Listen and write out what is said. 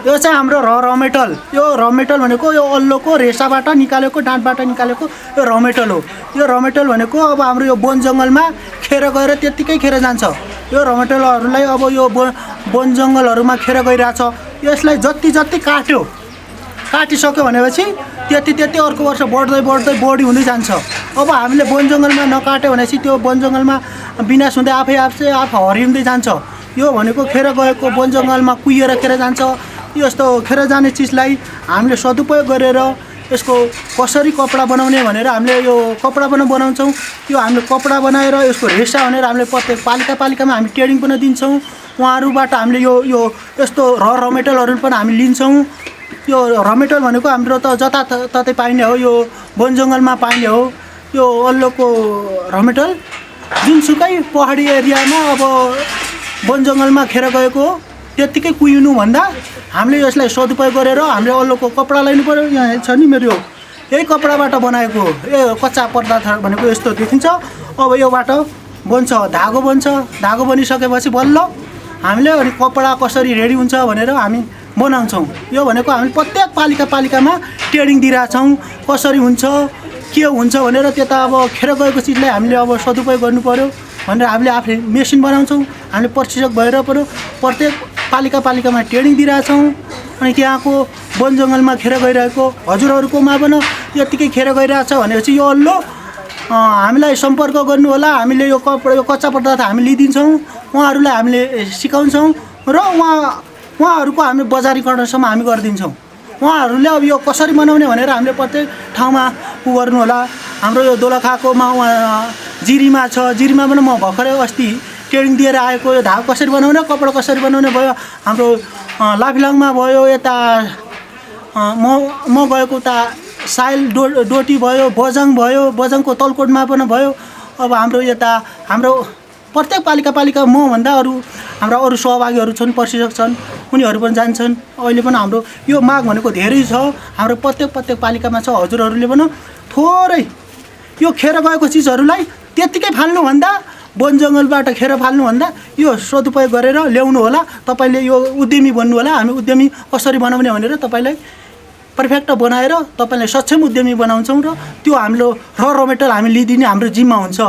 यो चाहिँ हाम्रो र मेटल। यो र मेटल भनेको यो अल्लोको रेसाबाट निकालेको डाँठबाट निकालेको यो र मेटल हो। यो र मेटल भनेको अब हाम्रो यो वन जङ्गलमा खेर गएर त्यत्तिकै खेर जान्छ। यो र मेटलहरूलाई अब यो वन जङ्गलहरूमा खेर गइरहेछ। यसलाई जति जति काटिसक्यो भनेपछि त्यति अर्को वर्ष बढ्दै बढी हुँदै जान्छ। अब हामीले वन जङ्गलमा नकाट्यो भनेपछि त्यो वन जङ्गलमा विनाश हुँदै आफै हरिँदै जान्छ। यो भनेको खेर गएको वन जङ्गलमा कुहिएर खेर जान्छ। यस्तो खेर जाने चिजलाई हामीले सदुपयोग गरेर यसको कसरी कपडा बनाउने भनेर हामीले यो कपडा पनि बनाउँछौँ। यो हामीले कपडा बनाएर यसको रेसा भनेर हामीले प्रत्येक पालिकामा हामी ट्रेनिङ पनि दिन्छौँ। उहाँहरूबाट हामीले यो यस्तो र मेटलहरू पनि हामी लिन्छौँ। यो र मेटल भनेको हाम्रो त जताततै पाइने हो। यो वन जङ्गलमा पाइने हो। यो अल्लोको र मेटल जुनसुकै पहाडी एरियामा अब वन जङ्गलमा खेर गएको त्यत्तिकै कुहिनुभन्दा हामीले यसलाई सदुपयोग गरेर हामीले अल्लोको कपडा लानु पऱ्यो। यहाँ छ नि मेरो यही कपडाबाट बनाएको यो कच्चा पदार्थ भनेको यस्तो देखिन्छ। अब योबाट बन्छ धागो बन्छ। धागो बनिसकेपछि बल्ल हामीले अनि कपडा कसरी रेडी हुन्छ भनेर हामी बनाउँछौँ। यो भनेको हामी प्रत्येक पालिकामा ट्रेनिङ दिइरहेछौँ। कसरी हुन्छ के हुन्छ भनेर त्यता अब खेर गएको चिजलाई हामीले अब सदुपयोग गर्नु पऱ्यो भनेर हामीले आफै मेसिन बनाउँछौँ। हामीले प्रशिक्षक भएर पनि प्रत्येक पालिकामा ट्रेनिङ दिइरहेछौँ। अनि त्यहाँको वन जङ्गलमा खेर गइरहेको हजुरहरूकोमा पनि यत्तिकै खेर गइरहेछ भनेपछि यो अल्लो हामीलाई सम्पर्क गर्नु होला। हामीले यो कच्चा पदार्थ हामी लिइदिन्छौँ। उहाँहरूलाई हामीले सिकाउँछौँ र उहाँहरूको हामी बजारीकरणसम्म हामी गरिदिन्छौँ। उहाँहरूले अब यो कसरी बनाउने भनेर हामीले प्रत्येक ठाउँमा गर्नु होला। हाम्रो यो दोलखाकोमा जिरीमा छ। जिरीमा पनि म भर्खरै अस्ति ट्रेनिङ दिएर आएको। यो धागो कसरी बनाउने कपडा कसरी बनाउने भयो। हाम्रो लाफिलाङमा भयो। यता म गएको उता साइल डोटी भयो, बजाङ भयो। बजाङको तलकोटमा पनि भयो। अब हाम्रो यता हाम्रो प्रत्येक पालिका मभन्दा हाम्रा अरू सहभागीहरू छन्, प्रशिक्षक छन्, उनीहरू पनि जान्छन्। अहिले पनि हाम्रो यो माग भनेको धेरै छ। हाम्रो प्रत्येक पालिकामा छ। हजुरहरूले पनि थोरै यो खेर गएको चिजहरूलाई त्यत्तिकै फाल्नुभन्दा वन जङ्गलबाट खेर फाल्नुभन्दा यो सदुपयोग गरेर ल्याउनु होला। तपाईँले यो उद्यमी बन्नु होला। हामी उद्यमी कसरी बनाउने भनेर तपाईँलाई पर्फेक्ट बनाएर तपाईँलाई सक्षम उद्यमी बनाउँछौँ र त्यो हाम्रो र मेटल हामी लिइदिने हाम्रो जिम्मा हुन्छ।